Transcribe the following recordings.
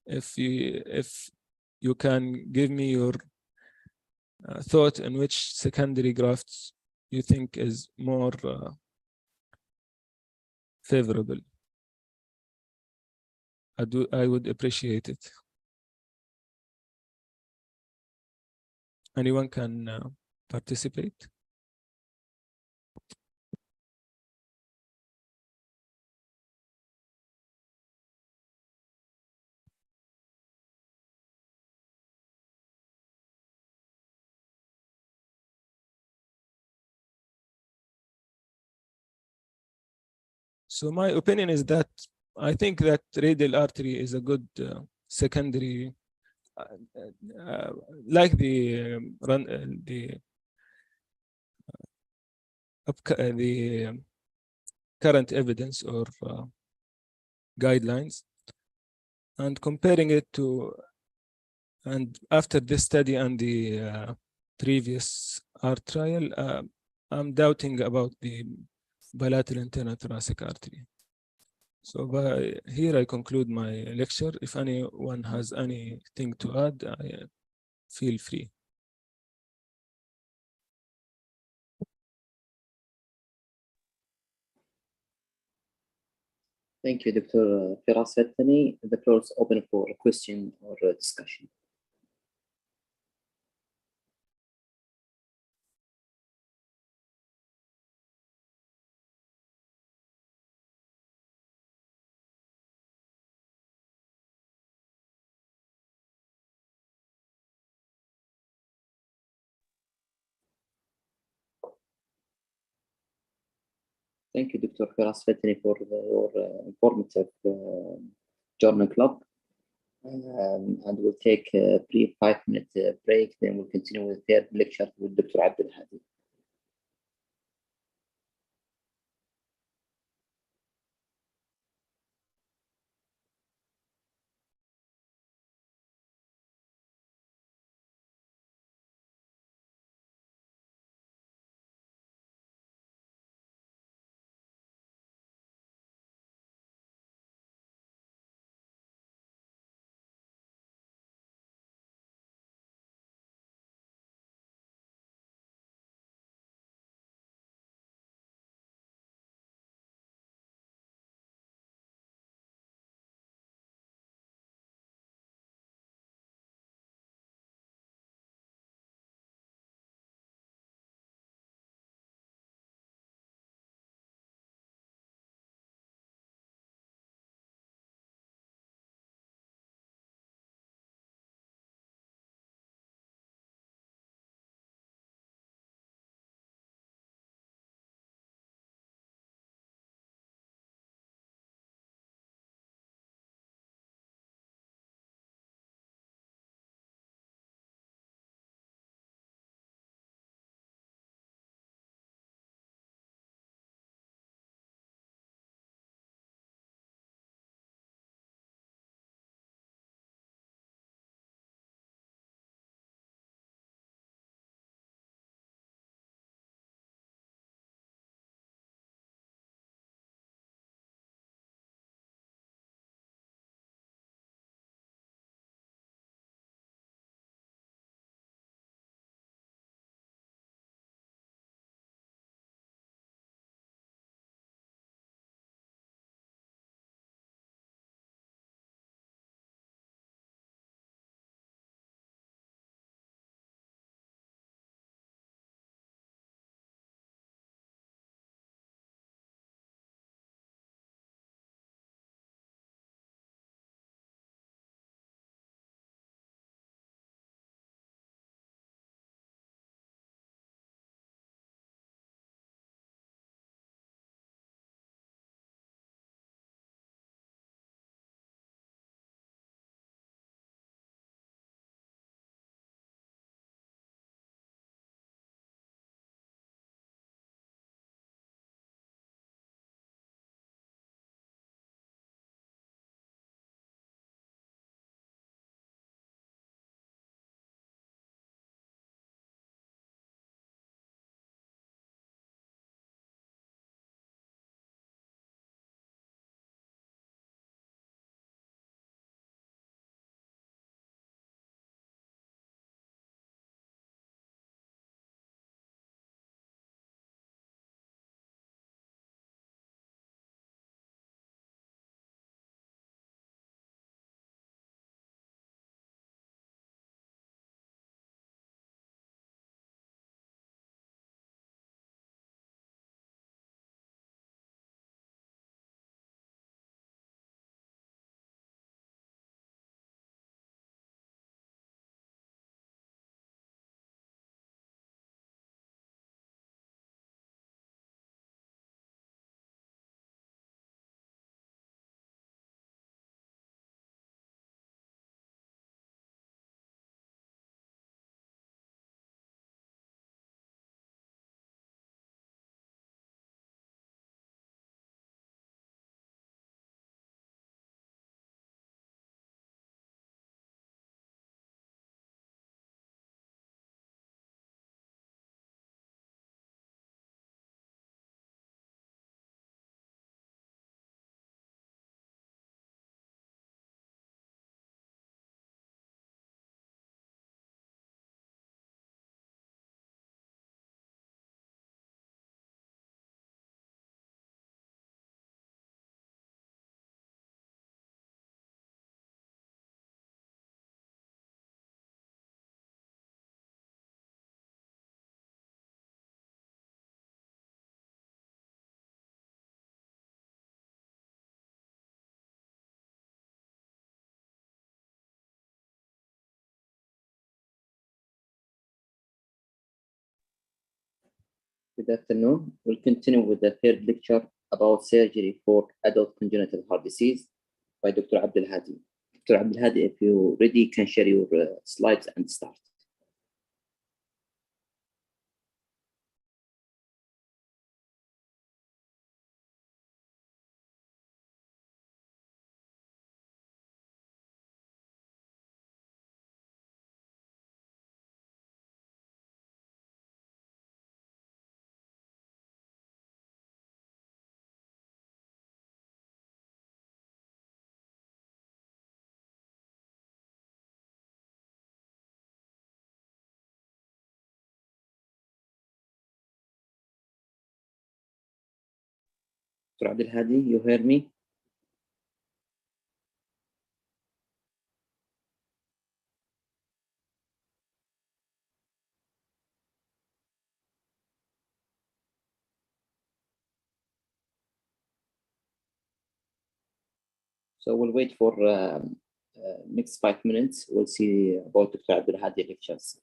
if you can give me your thought in which secondary grafts you think is more favorable, I would appreciate it. Anyone can participate. So my opinion is that I think that radial artery is a good secondary, like the current evidence or guidelines, and comparing it to, and after this study and the previous art trial, I'm doubting about the bilateral internal thoracic artery. So here I conclude my lecture. If anyone has anything to add, feel free. Thank you, Dr. Firas Fettani. The floor is open for a question or a discussion. Thank you, Dr. Firas Fettani, for your informative journal club. And we'll take a brief 5-minute break, then we'll continue with the third lecture with Dr. Abdel Hadi. Good afternoon. We'll continue with the third lecture about surgery for adult congenital heart disease by Dr. Abdel Hadi. Dr. Abdel Hadi, if you're ready, you can share your slides and start. Dr. Abdel Hadi, you hear me? So we'll wait for next 5 minutes. We'll see about Dr. Abdel Hadi lectures.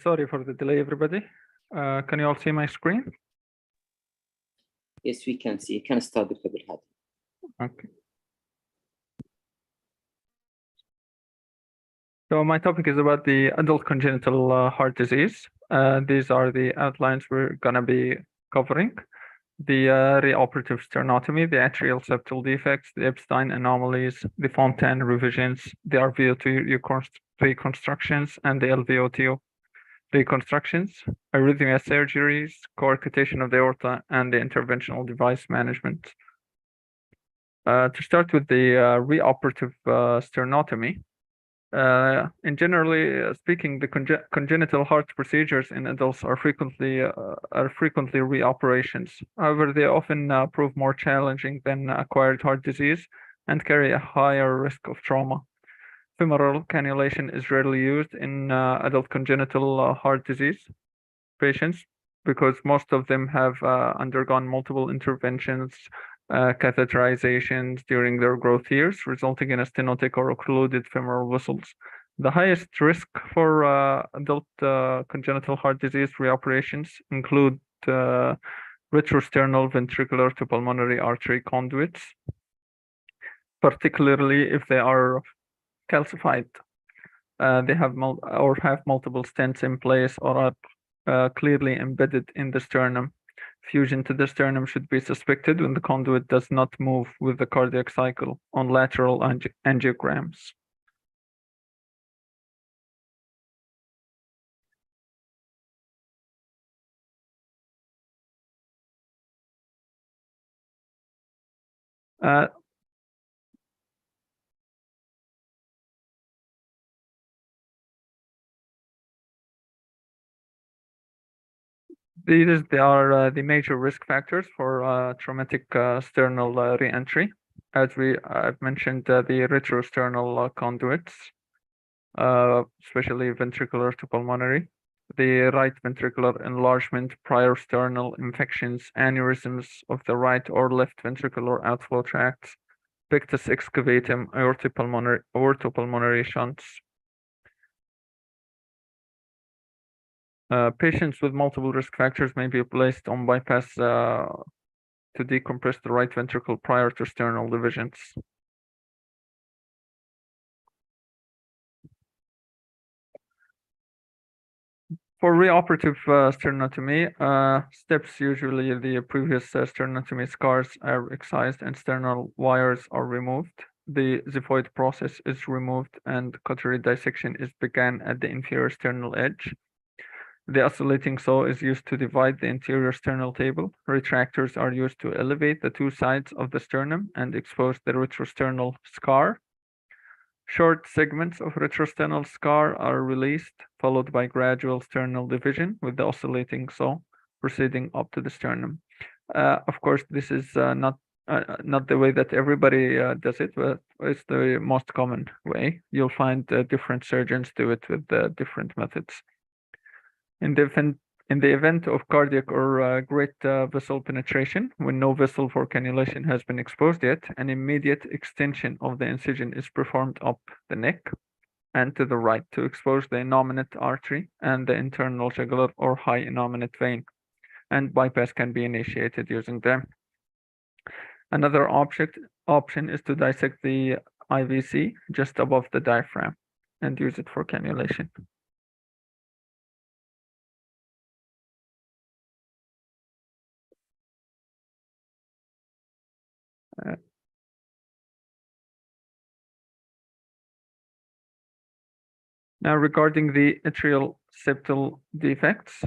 Sorry for the delay, everybody. Can you all see my screen? Yes, we can see. You can start, Dr. Abdel Hadi. Okay. So my topic is about the adult congenital heart disease. These are the outlines we're going to be covering. The reoperative sternotomy, the atrial septal defects, the Epsteins anomalies, the Fontan revisions, the RVot reconstructions, and the LVOTO. reconstructions, arrhythmia surgeries, coarctation of the aorta, and the interventional device management. To start with the reoperative sternotomy, in generally speaking, the congenital heart procedures in adults are frequently reoperations. However, they often prove more challenging than acquired heart disease and carry a higher risk of trauma. Femoral cannulation is rarely used in adult congenital heart disease patients because most of them have undergone multiple interventions, catheterizations during their growth years, resulting in a stenotic or occluded femoral vessels. The highest risk for adult congenital heart disease reoperations include retrosternal ventricular to pulmonary artery conduits, particularly if they are calcified. They have multiple stents in place or are clearly embedded in the sternum. Fusion to the sternum should be suspected when the conduit does not move with the cardiac cycle on lateral angiograms. These are the major risk factors for traumatic sternal reentry. As I've mentioned, the retrosternal conduits, especially ventricular to pulmonary, the right ventricular enlargement, prior sternal infections, aneurysms of the right or left ventricular outflow tracts, pectus excavatum, aortopulmonary shunts. Patients with multiple risk factors may be placed on bypass to decompress the right ventricle prior to sternal divisions. For reoperative sternotomy, steps usually the previous sternotomy scars are excised and sternal wires are removed. The xiphoid process is removed and cautery dissection is begun at the inferior sternal edge. The oscillating saw is used to divide the interior sternal table. Retractors are used to elevate the two sides of the sternum and expose the retrosternal scar. Short segments of retrosternal scar are released, followed by gradual sternal division with the oscillating saw proceeding up to the sternum. Of course, this is not the way that everybody does it, but it's the most common way. You'll find different surgeons do it with different methods. In the event of cardiac or great vessel penetration, when no vessel for cannulation has been exposed yet, an immediate extension of the incision is performed up the neck and to the right to expose the innominate artery and the internal jugular or high innominate vein, and bypass can be initiated using them. Another option is to dissect the IVC just above the diaphragm and use it for cannulation. Now, regarding the atrial septal defects,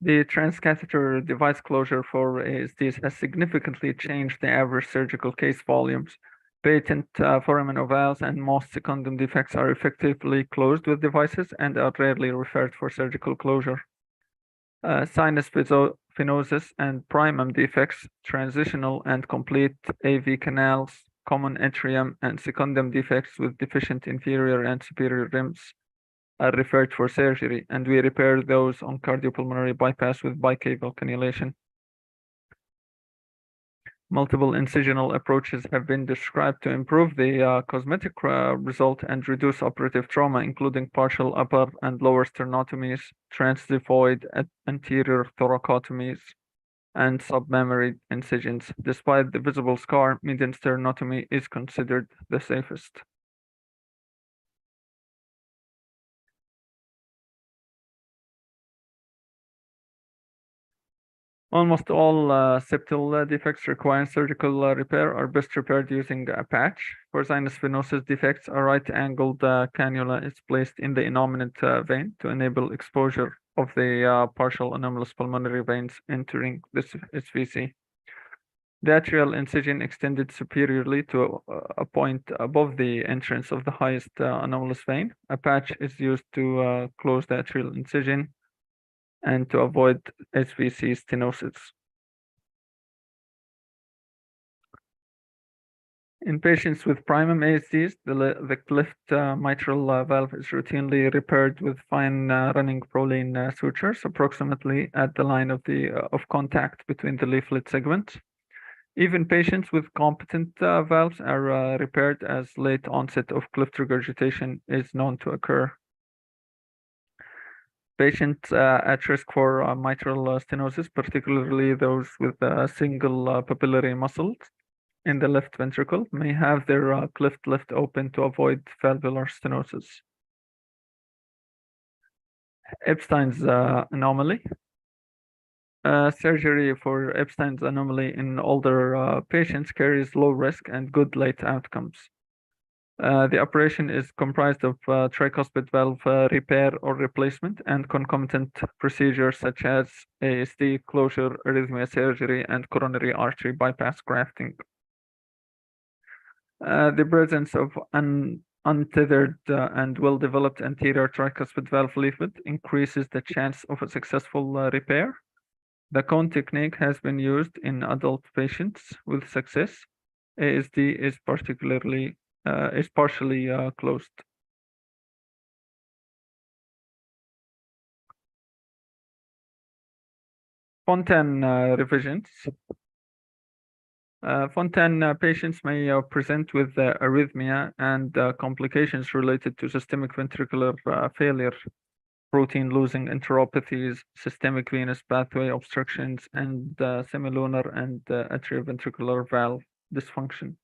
the transcatheter device closure for ASDs has significantly changed the average surgical case volumes. Patent foramen ovales and most secundum defects are effectively closed with devices and are rarely referred for surgical closure. Sinus venosus and primum defects, transitional and complete AV canals, common atrium and secundum defects with deficient inferior and superior rims are referred for surgery, and we repair those on cardiopulmonary bypass with bicaval cannulation. Multiple incisional approaches have been described to improve the cosmetic result and reduce operative trauma, including partial upper and lower sternotomies, transxiphoid anterior thoracotomies, and submammary incisions. Despite the visible scar, median sternotomy is considered the safest. Almost all septal defects requiring surgical repair are best repaired using a patch. For sinus venosus defects, a right-angled cannula is placed in the innominate vein to enable exposure of the partial anomalous pulmonary veins entering this SVC. The atrial incision extended superiorly to a point above the entrance of the highest anomalous vein. A patch is used to close the atrial incision and to avoid SVC stenosis. In patients with primum ASDs, the cleft mitral valve is routinely repaired with fine running Prolene sutures approximately at the line of contact between the leaflet segments. Even patients with competent valves are repaired, as late onset of cleft regurgitation is known to occur. Patients at risk for mitral stenosis, particularly those with single papillary muscles in the left ventricle, may have their cleft left open to avoid valvular stenosis. Epstein's anomaly. Surgery for Epstein's anomaly in older patients carries low risk and good late outcomes. The operation is comprised of tricuspid valve repair or replacement and concomitant procedures such as ASD closure, arrhythmia surgery, and coronary artery bypass grafting. The presence of untethered and well-developed anterior tricuspid valve leaflet increases the chance of a successful repair. The cone technique has been used in adult patients with success. ASD is partially closed. Fontan revisions. Fontan patients may present with arrhythmia and complications related to systemic ventricular failure, protein losing enteropathies, systemic venous pathway obstructions, and semilunar and atrioventricular valve dysfunction.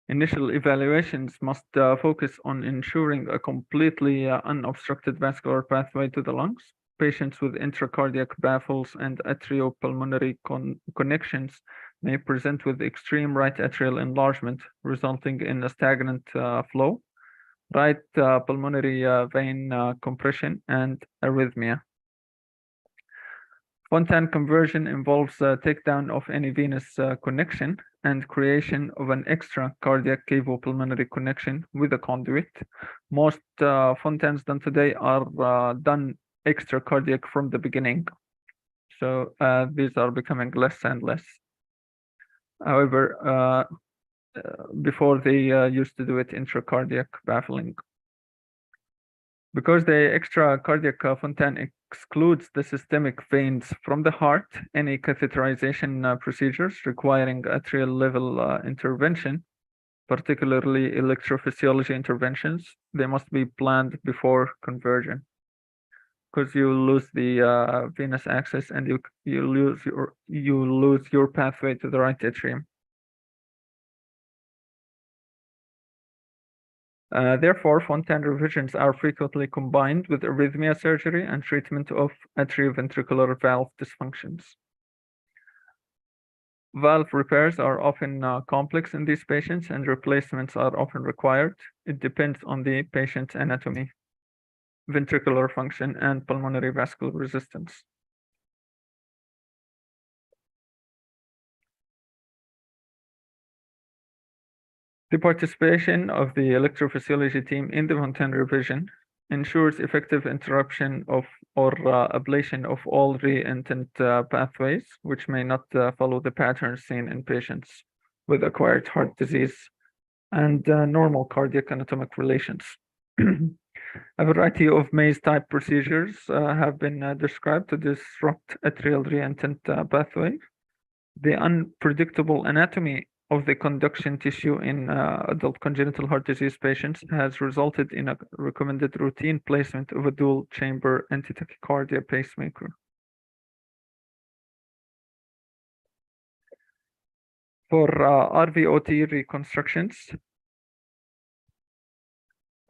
Initial evaluations must focus on ensuring a completely unobstructed vascular pathway to the lungs. Patients with intracardiac baffles and atriopulmonary connections may present with extreme right atrial enlargement, resulting in a stagnant flow, right pulmonary vein compression, and arrhythmia. Fontan conversion involves takedown of any venous connection and creation of an extra cardiac cavopulmonary connection with a conduit. Most Fontans done today are done extracardiac from the beginning. So these are becoming less and less. However, before they used to do it intracardiac baffling. Because the extracardiac Fontan excludes the systemic veins from the heart, any catheterization procedures requiring atrial level intervention, particularly electrophysiology interventions, they must be planned before conversion, because you lose the venous access and you lose your pathway to the right atrium. Therefore, Fontan revisions are frequently combined with arrhythmia surgery and treatment of atrioventricular valve dysfunctions. Valve repairs are often complex in these patients, and replacements are often required. It depends on the patient's anatomy, ventricular function, and pulmonary vascular resistance. The participation of the electrophysiology team in the Fontan revision ensures effective interruption of or ablation of all re-intent pathways, which may not follow the patterns seen in patients with acquired heart disease and normal cardiac anatomic relations. A variety of maze-type procedures have been described to disrupt atrial re-intent pathway. The unpredictable anatomy of the conduction tissue in adult congenital heart disease patients has resulted in a recommended routine placement of a dual-chamber antitachycardia pacemaker. For RVot reconstructions,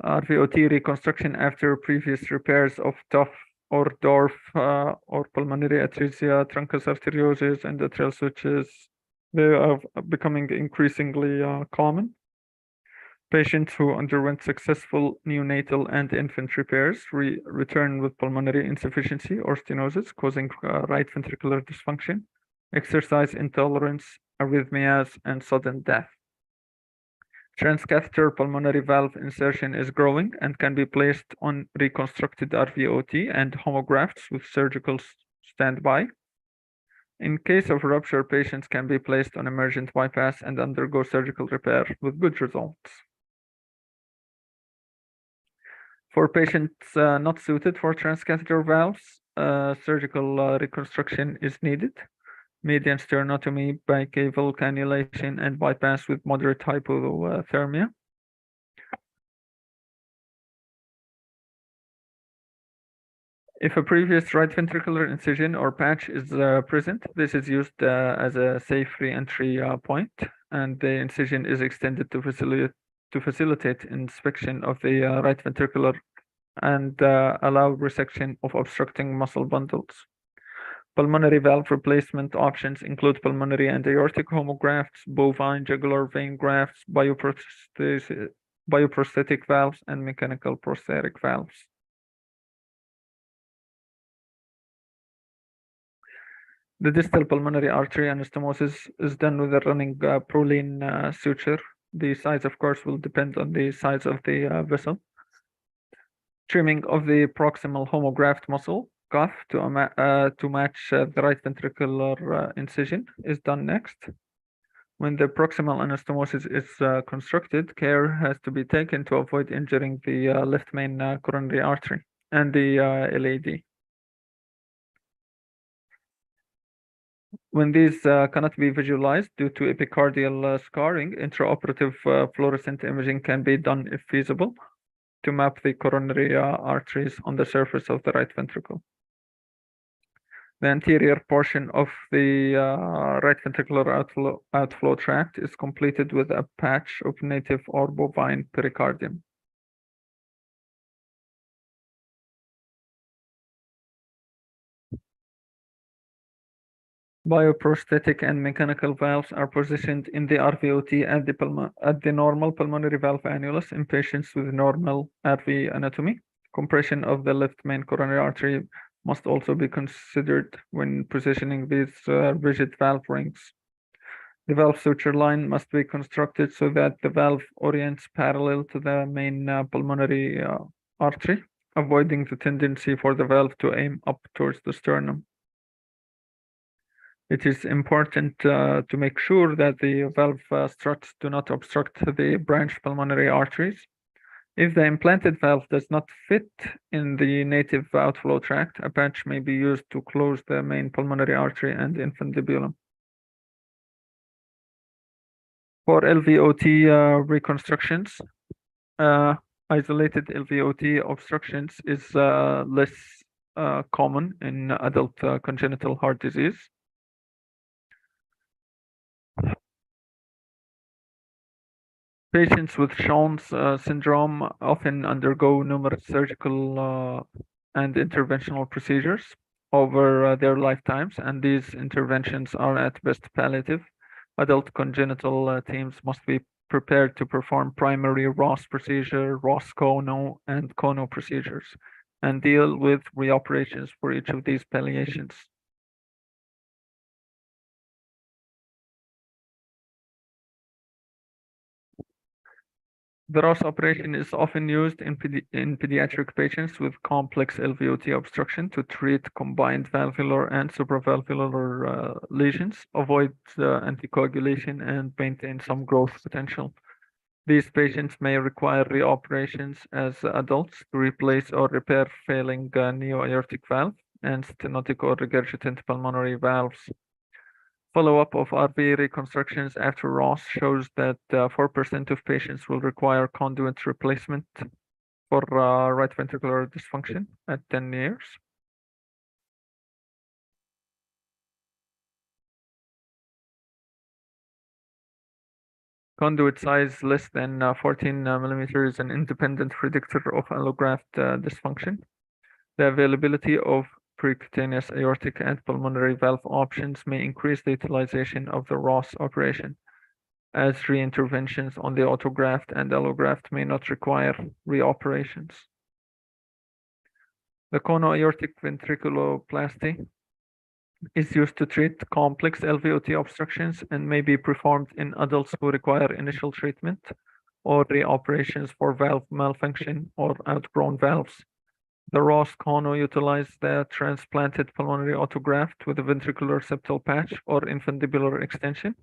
RVot reconstruction after previous repairs of tough or DORF, or pulmonary atresia, truncus arteriosus, endothelial switches. They are becoming increasingly common. Patients who underwent successful neonatal and infant repairs return with pulmonary insufficiency or stenosis, causing right ventricular dysfunction, exercise intolerance, arrhythmias, and sudden death. Transcatheter pulmonary valve insertion is growing and can be placed on reconstructed RVOT and homografts with surgical standby. In case of rupture, patients can be placed on emergent bypass and undergo surgical repair with good results. For patients not suited for transcatheter valves, surgical reconstruction is needed. Median sternotomy, bicaval cannulation, and bypass with moderate hypothermia. If a previous right ventricular incision or patch is present, this is used as a safe re-entry point, and the incision is extended to facilitate inspection of the right ventricular and allow resection of obstructing muscle bundles. Pulmonary valve replacement options include pulmonary and aortic homografts, bovine jugular vein grafts, bioprosthetic valves, and mechanical prosthetic valves. The distal pulmonary artery anastomosis is done with a running Prolene suture. The size, of course, will depend on the size of the vessel. Trimming of the proximal homograft muscle cuff to match the right ventricular incision is done next. When the proximal anastomosis is constructed, care has to be taken to avoid injuring the left main coronary artery and the LAD. When these cannot be visualized due to epicardial scarring, intraoperative fluorescent imaging can be done if feasible to map the coronary arteries on the surface of the right ventricle. The anterior portion of the right ventricular outflow tract is completed with a patch of native or bovine pericardium. Bioprosthetic and mechanical valves are positioned in the RVOT at the normal pulmonary valve annulus in patients with normal RV anatomy. Compression of the left main coronary artery must also be considered when positioning these rigid valve rings. The valve suture line must be constructed so that the valve orients parallel to the main pulmonary artery, avoiding the tendency for the valve to aim up towards the sternum. It is important to make sure that the valve struts do not obstruct the branch pulmonary arteries. If the implanted valve does not fit in the native outflow tract, a patch may be used to close the main pulmonary artery and infundibulum. For LVOT reconstructions, isolated LVOT obstructions is less common in adult congenital heart disease. Patients with Jones syndrome often undergo numerous surgical and interventional procedures over their lifetimes, and these interventions are at best palliative. Adult congenital teams must be prepared to perform primary Ross procedure, Ross Cono, and Cono procedures, and deal with reoperations for each of these palliations. The Ross operation is often used in pediatric patients with complex LVOT obstruction to treat combined valvular and supravalvular lesions, avoid anticoagulation, and maintain some growth potential. These patients may require reoperations as adults to replace or repair failing neo-aortic valve and stenotic or regurgitant pulmonary valves. Follow-up of RV reconstructions after Ross shows that 4% of patients will require conduit replacement for right ventricular dysfunction at 10 years. Conduit size less than 14 millimeters is an independent predictor of allograft dysfunction. The availability of percutaneous aortic and pulmonary valve options may increase the utilization of the ROS operation, as re-interventions on the autograft and allograft may not require reoperations. The conoaortic ventriculoplasty is used to treat complex LVOT obstructions and may be performed in adults who require initial treatment or reoperations for valve malfunction or outgrown valves. The ROS cono utilizes the transplanted pulmonary autograft with a ventricular septal patch or infundibular extension.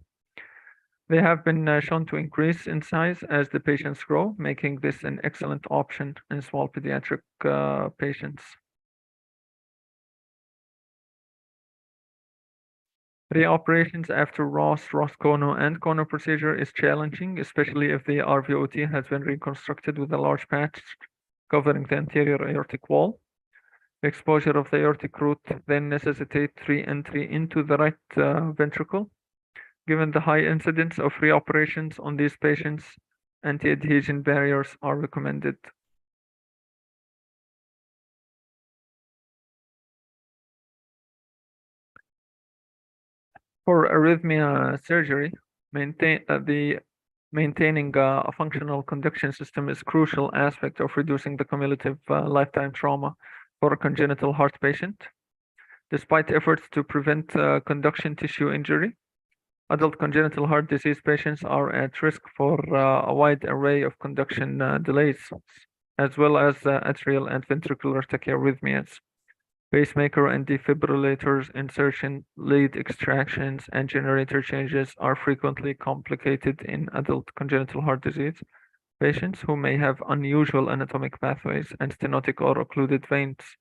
They have been shown to increase in size as the patients grow, making this an excellent option in small pediatric patients. Reoperations after ROS cono, and cono procedure is challenging, especially if the RVOT has been reconstructed with a large patch covering the anterior aortic wall. The exposure of the aortic root then necessitates re-entry into the right ventricle. Given the high incidence of reoperations on these patients, anti-adhesion barriers are recommended. For arrhythmia surgery, maintaining a functional conduction system is a crucial aspect of reducing the cumulative lifetime trauma for a congenital heart patient. Despite efforts to prevent conduction tissue injury, adult congenital heart disease patients are at risk for a wide array of conduction delays, as well as atrial and ventricular tachyarrhythmias. Pacemaker and defibrillators insertion, lead extractions, and generator changes are frequently complicated in adult congenital heart disease patients who may have unusual anatomic pathways and stenotic or occluded veins.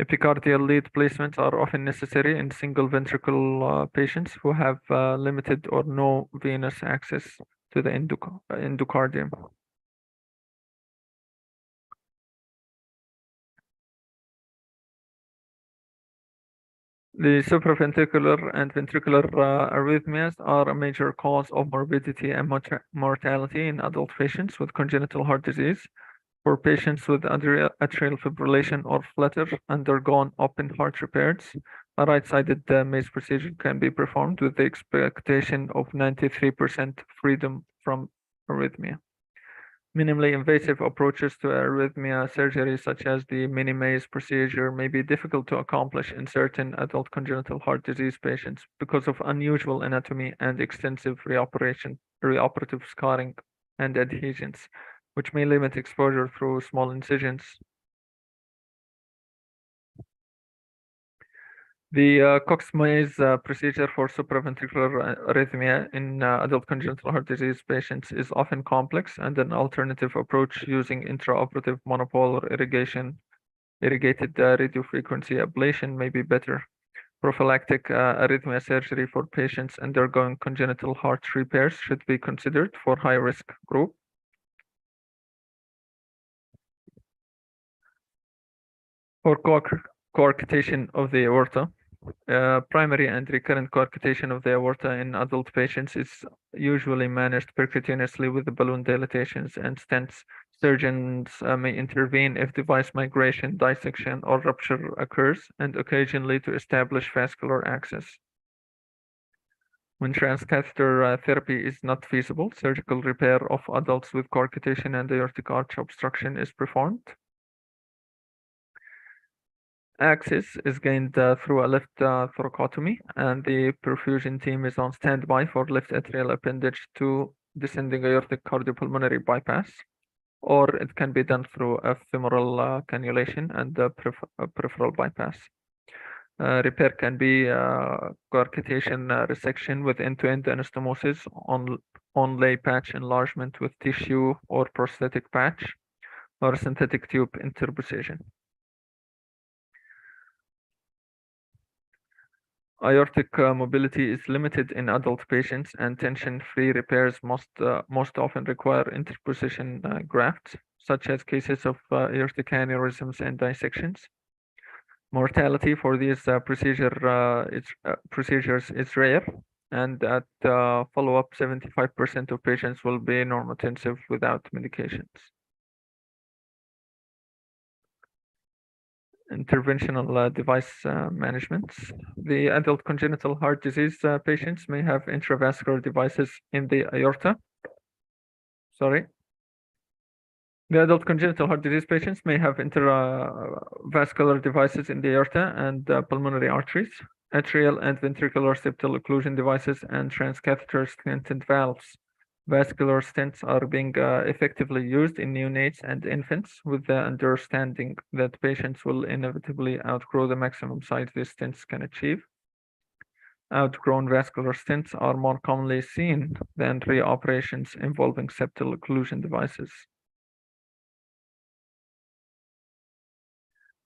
Epicardial lead placements are often necessary in single ventricle patients who have limited or no venous access to the endocardium. The supraventricular and ventricular arrhythmias are a major cause of morbidity and mortality in adult patients with congenital heart disease. For patients with atrial fibrillation or flutter undergone open heart repairs, a right-sided maze procedure can be performed with the expectation of 93% freedom from arrhythmia. Minimally invasive approaches to arrhythmia surgery, such as the mini-maze procedure, may be difficult to accomplish in certain adult congenital heart disease patients because of unusual anatomy and extensive reoperative scarring and adhesions, which may limit exposure through small incisions. The Cox-Maze procedure for supraventricular arrhythmia in adult congenital heart disease patients is often complex, and an alternative approach using intraoperative monopolar irrigated radiofrequency ablation may be better. Prophylactic arrhythmia surgery for patients undergoing congenital heart repairs should be considered for high-risk group. For coarctation of the aorta, primary and recurrent coarctation of the aorta in adult patients is usually managed percutaneously with the balloon dilatations and stents. Surgeons may intervene if device migration, dissection, or rupture occurs, and occasionally to establish vascular access. When transcatheter therapy is not feasible, surgical repair of adults with coarctation and aortic arch obstruction is performed. Access is gained through a left thoracotomy, and the perfusion team is on standby for left atrial appendage to descending aortic cardiopulmonary bypass, or it can be done through a femoral cannulation and a peripheral bypass. Repair can be coarctation resection with end-to-end anastomosis, on-lay patch enlargement with tissue or prosthetic patch, or synthetic tube interposition. Aortic mobility is limited in adult patients, and tension-free repairs most often require interposition grafts, such as cases of aortic aneurysms and dissections. Mortality for these procedures is rare, and at follow-up, 75% of patients will be normotensive without medications. interventional device management. The adult congenital heart disease patients may have intravascular devices in the aorta. Sorry. The adult congenital heart disease patients may have intravascular devices in the aorta and pulmonary arteries, atrial and ventricular septal occlusion devices, and transcatheter stented valves. Vascular stents are being effectively used in neonates and infants, with the understanding that patients will inevitably outgrow the maximum size these stents can achieve. Outgrown vascular stents are more commonly seen than reoperations involving septal occlusion devices.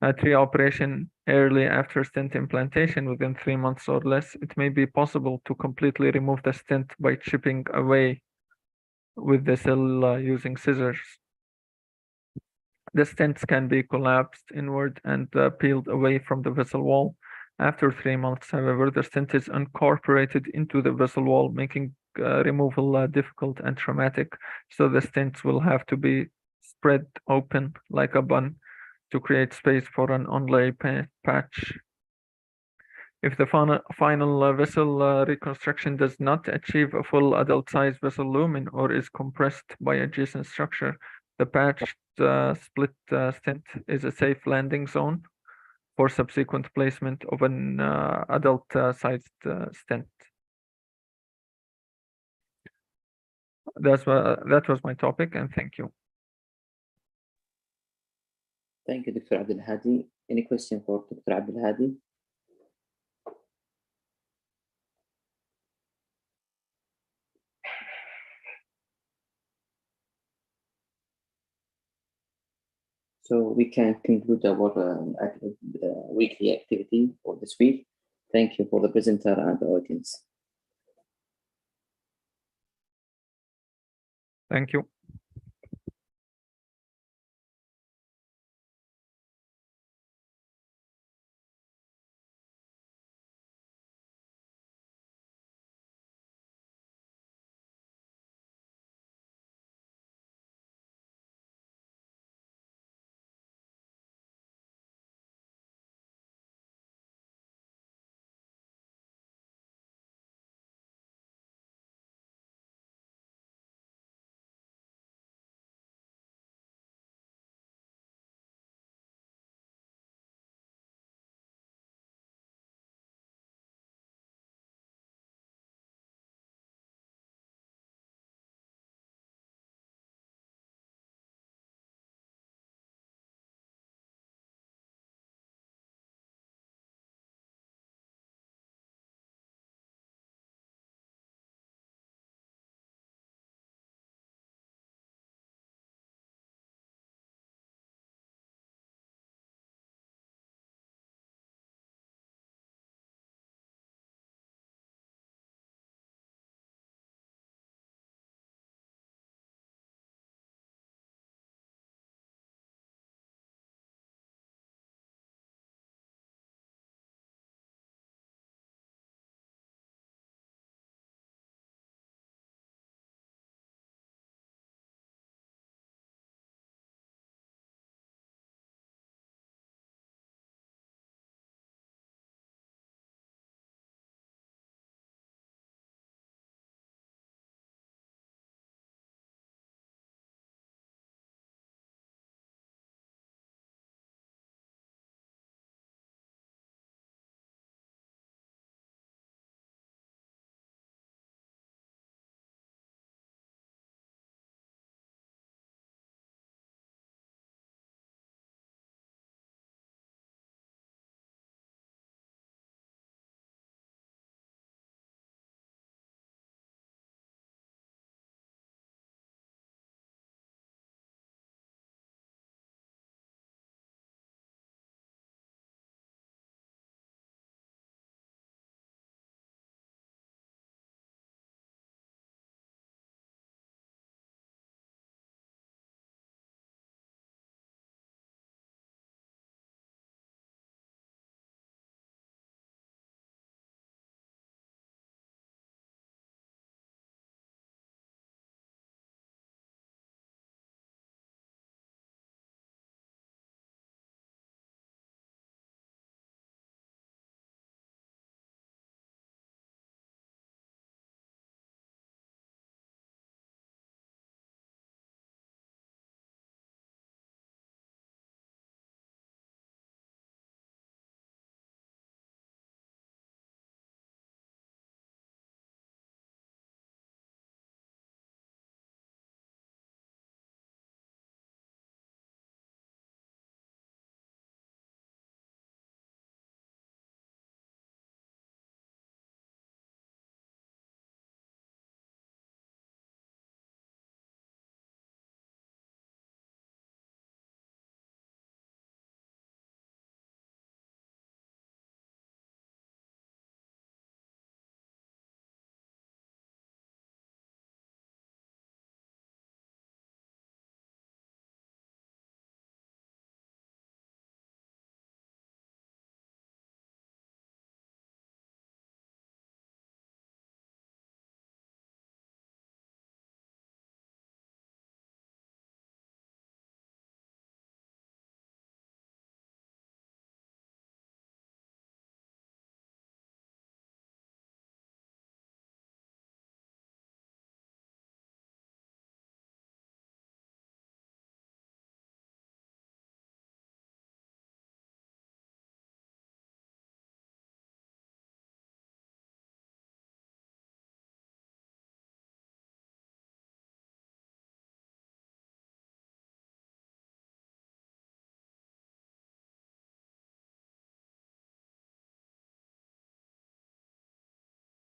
At reoperation early after stent implantation within 3 months or less, it may be possible to completely remove the stent by chipping away with the cell using scissors. The stents can be collapsed inward and peeled away from the vessel wall. After 3 months, however, the stent is incorporated into the vessel wall, making removal difficult and traumatic. So the stents will have to be spread open like a bun to create space for an onlay patch. If the final vessel reconstruction does not achieve a full adult-size vessel lumen or is compressed by adjacent structure, the patched split stent is a safe landing zone for subsequent placement of an adult-sized stent. That was my topic, and thank you. Thank you, Dr. Abdul Hadi. Any question for Dr. Abdul Hadi? So we can conclude our weekly activity for this week. Thank you for the presenter and the audience. Thank you.